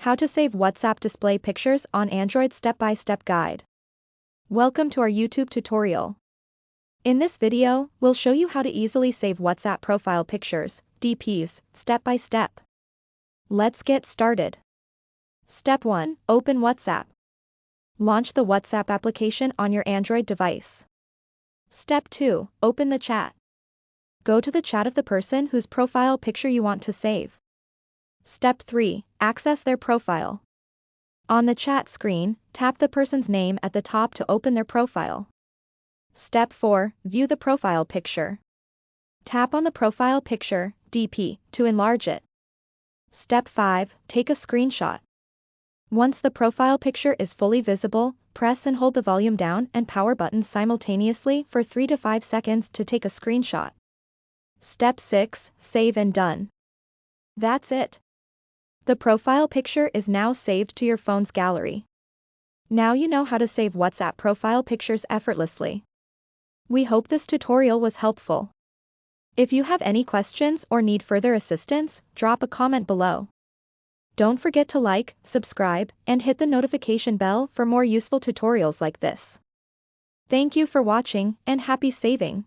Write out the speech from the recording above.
How to save WhatsApp display pictures on Android step-by-step guide. Welcome to our YouTube tutorial. In this video, we'll show you how to easily save WhatsApp profile pictures, DPs, step by step. Let's get started. Step 1. Open WhatsApp. Launch the WhatsApp application on your Android device. Step 2. Open the chat. Go to the chat of the person whose profile picture you want to save. Step 3. Access their profile. On the chat screen, tap the person's name at the top to open their profile. Step 4. View the profile picture. Tap on the profile picture, DP, to enlarge it. Step 5. Take a screenshot. Once the profile picture is fully visible, press and hold the volume down and power buttons simultaneously for 3 to 5 seconds to take a screenshot. Step 6. Save and done. That's it. The profile picture is now saved to your phone's gallery. Now you know how to save WhatsApp profile pictures effortlessly. We hope this tutorial was helpful. If you have any questions or need further assistance, drop a comment below. Don't forget to like, subscribe, and hit the notification bell for more useful tutorials like this. Thank you for watching, and happy saving!